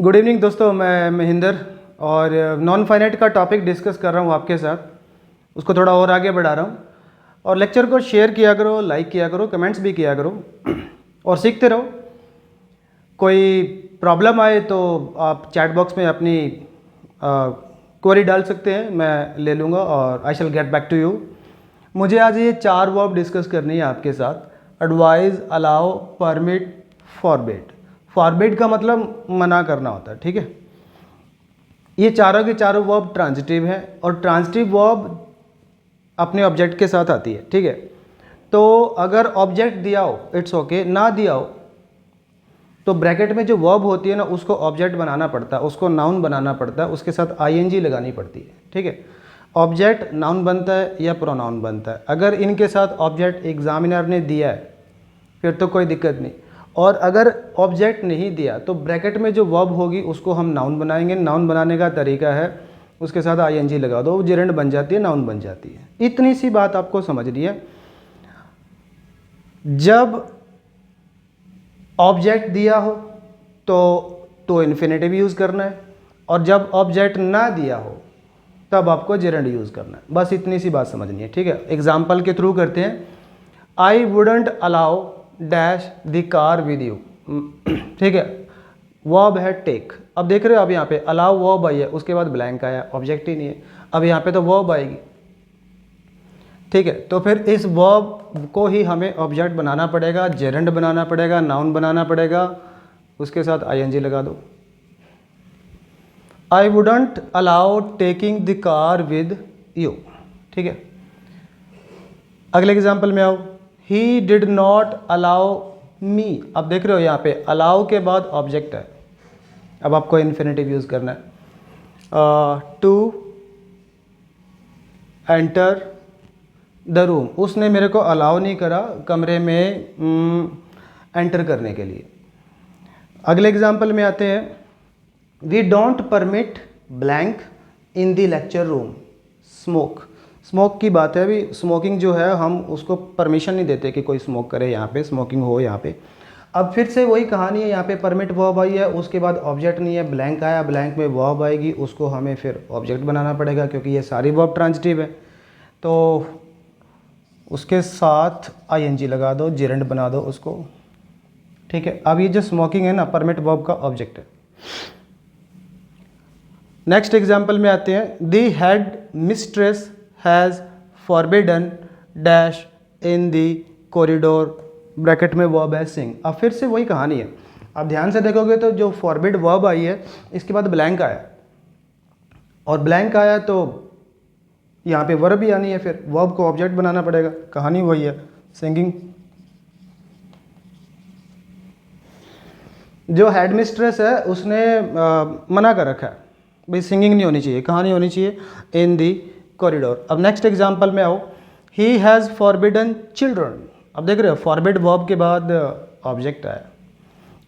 Good evening दोस्तों, मैं महेंद्र और नॉन फाइनाइट का टॉपिक डिस्कस कर रहा हूँ आपके साथ। उसको थोड़ा और आगे बढ़ा रहा हूँ और लेक्चर को शेयर किया करो, लाइक किया करो, कमेंट्स भी किया करो और सीखते रहो। कोई प्रॉब्लम आए तो आप चैट बॉक्स में अपनी क्वेरी डाल सकते हैं, मैं ले लूँगा और I shall get back to you. मुझे आज ये 4 वर्ब डिस्कस करनी है आपके साथ। Advise, allow, permit, forbid. Forbid का मतलब मना करना होता है, ठीक है। ये चारों के चारों वर्ब ट्रांजिटिव है और ट्रांजिटिव वर्ब अपने ऑब्जेक्ट के साथ आती है, ठीक है। तो अगर ऑब्जेक्ट दिया हो इट्स ओके, ना दिया हो तो ब्रैकेट में जो वर्ब होती है ना उसको ऑब्जेक्ट बनाना पड़ता है, उसको नाउन बनाना पड़ता है, उसके साथ आईएनजी लगानी पड़ती है, ठीक है। ऑब्जेक्ट नाउन बनता है या प्रोनाउन बनता है। अगर इनके साथ ऑब्जेक्ट एग्जामिनर ने दिया है फिर तो कोई दिक्कत नहीं, और अगर ऑब्जेक्ट नहीं दिया तो ब्रैकेट में जो वर्ब होगी उसको हम नाउन बनाएंगे। नाउन बनाने का तरीका है उसके साथ आईएनजी लगा दो, जेरेंड बन जाती है, नाउन बन जाती है। इतनी सी बात आपको समझनी है। जब ऑब्जेक्ट दिया हो तो इन्फिनेटिव यूज़ करना है, और जब ऑब्जेक्ट ना दिया हो तब आपको जेरेंड यूज़ करना है। बस इतनी सी बात समझनी है, ठीक है। एग्जाम्पल के थ्रू करते हैं। I wouldn't allow dash the car with you, ठीक है। वर्ब है टेक। अब देख रहे हो, अब यहाँ पे अलाउ वर्ब आई है, उसके बाद ब्लैंक आया, ऑब्जेक्ट ही नहीं है। अब यहाँ पे तो वर्ब आएगी, ठीक है। तो फिर इस वर्ब को ही हमें ऑब्जेक्ट बनाना पड़ेगा, जेरेंड बनाना पड़ेगा, नाउन बनाना पड़ेगा, उसके साथ आईएनजी लगा दो। I wouldn't allow taking the car with you, ठीक है। अगले एग्जाम्पल में आओ। He did not allow me. अब देख रहे हो यहाँ पे अलाउ के बाद ऑब्जेक्ट है, अब आपको इन्फिनेटिव यूज़ करना है। To enter the room. उसने मेरे को अलाउ नहीं करा कमरे में एंटर करने के लिए। अगले एग्जाम्पल में आते हैं। We don't permit blank in the lecture room smoke. Smoke की बात है, अभी स्मोकिंग जो है हम उसको परमिशन नहीं देते कि कोई स्मोक करे, यहाँ पे स्मोकिंग हो यहाँ पे। अब फिर से वही कहानी है, यहाँ पे परमिट वर्ब आई है, उसके बाद ऑब्जेक्ट नहीं है, ब्लैंक आया, ब्लैंक में वर्ब आएगी, उसको हमें फिर ऑब्जेक्ट बनाना पड़ेगा क्योंकि ये सारी वर्ब ट्रांजिटिव है। तो उसके साथ आईएनजी लगा दो, जेरेंड बना दो उसको, ठीक है। अब ये जो स्मोकिंग है ना, परमिट वर्ब का ऑब्जेक्ट है। नेक्स्ट एग्जाम्पल में आते हैं। The head mistress has forbidden dash in the corridor, bracket में वर्ब है सिंग। अब फिर से वही कहानी है। अब ध्यान से देखोगे तो जो फॉरबिड वर्ब आई है इसके बाद ब्लैंक आया, और ब्लैंक आया तो यहाँ पे वर्ब भी आनी है, फिर वर्ब को ऑब्जेक्ट बनाना पड़ेगा। कहानी वही है, सिंगिंग। जो हेड मिस्ट्रेस है उसने मना कर रखा है भाई सिंगिंग नहीं होनी चाहिए, कहानी होनी चाहिए इन दी कॉरिडोर। अब नेक्स्ट एग्जाम्पल में आओ। ही हैज़ फॉरबिडन चिल्ड्रन। अब देख रहे हो फॉरबिड वर्ब के बाद ऑब्जेक्ट आया,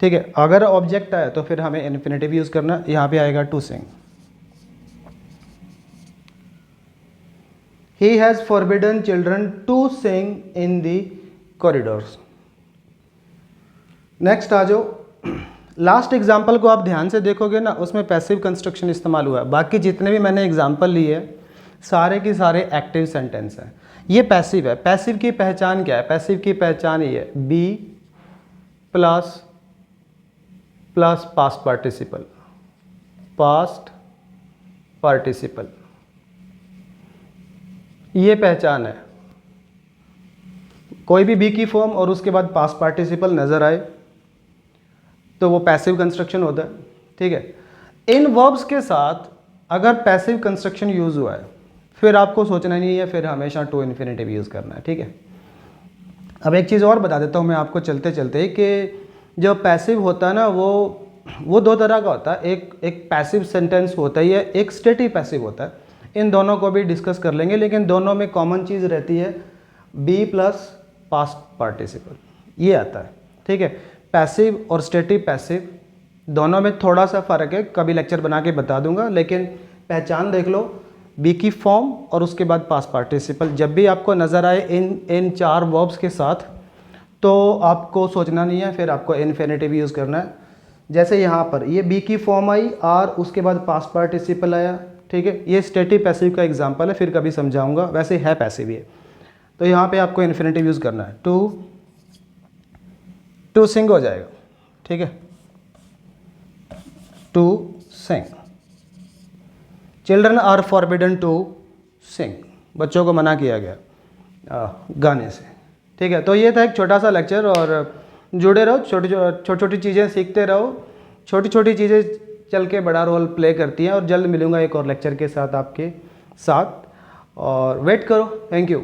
ठीक है। अगर ऑब्जेक्ट आया तो फिर हमें इन्फिनेटिव यूज़ करना, यहाँ पे आएगा to sing. He has forbidden children to sing in the corridors. Next आ जाओ। लास्ट एग्जाम्पल को आप ध्यान से देखोगे ना, उसमें पैसिव कंस्ट्रक्शन इस्तेमाल हुआ है। बाकी जितने भी मैंने एग्जाम्पल लिए सारे के सारे एक्टिव सेंटेंस हैं। ये पैसिव है। पैसिव की पहचान क्या है? पैसिव की पहचान ये है, be plus plus past participle, past participle, ये पहचान है। कोई भी बी की फॉर्म और उसके बाद पास्ट पार्टिसिपल नज़र आए तो वो पैसिव कंस्ट्रक्शन होता है, ठीक है। इन वर्ब्स के साथ अगर पैसिव कंस्ट्रक्शन यूज़ हुआ है फिर आपको सोचना नहीं है, फिर हमेशा टू इन्फिनेटिव यूज़ करना है, ठीक है। अब एक चीज़ और बता देता हूँ मैं आपको चलते चलते कि जो पैसिव होता है ना वो दो तरह का होता है। एक पैसिव सेंटेंस होता ही है, एक स्टेटिव पैसिव होता है। इन दोनों को भी डिस्कस कर लेंगे, लेकिन दोनों में कॉमन चीज़ रहती है बी प्लस पास्ट पार्टिसिपल, ये आता है, ठीक है। पैसिव और स्टेटिव पैसिव दोनों में थोड़ा सा फ़र्क है, कभी लेक्चर बना के बता दूंगा, लेकिन पहचान देख लो। बी की फॉर्म और उसके बाद पास्ट पार्टिसिपल जब भी आपको नज़र आए इन 4 वर्ब्स के साथ तो आपको सोचना नहीं है, फिर आपको इन्फिनेटिव यूज़ करना है। जैसे यहाँ पर ये बी की फॉर्म आई, आर उसके बाद पास्ट पार्टिसिपल आया, ठीक है। ये स्टेटिव पैसिव का एग्जांपल है, फिर कभी समझाऊंगा, वैसे है पैसिव ये। तो यहाँ पे आपको इन्फिनेटिव यूज़ करना है, टू सिंग हो जाएगा, ठीक है, to sing. Children are forbidden to sing, बच्चों को मना किया गया गाने से, ठीक है। तो ये था एक छोटा सा लेक्चर, और जुड़े रहो, छोटी छोटी चीज़ें सीखते रहो, छोटी छोटी चीज़ें चल के बड़ा रोल प्ले करती हैं। और जल्द मिलूंगा एक और लेक्चर के साथ आपके साथ, और वेट करो। Thank you.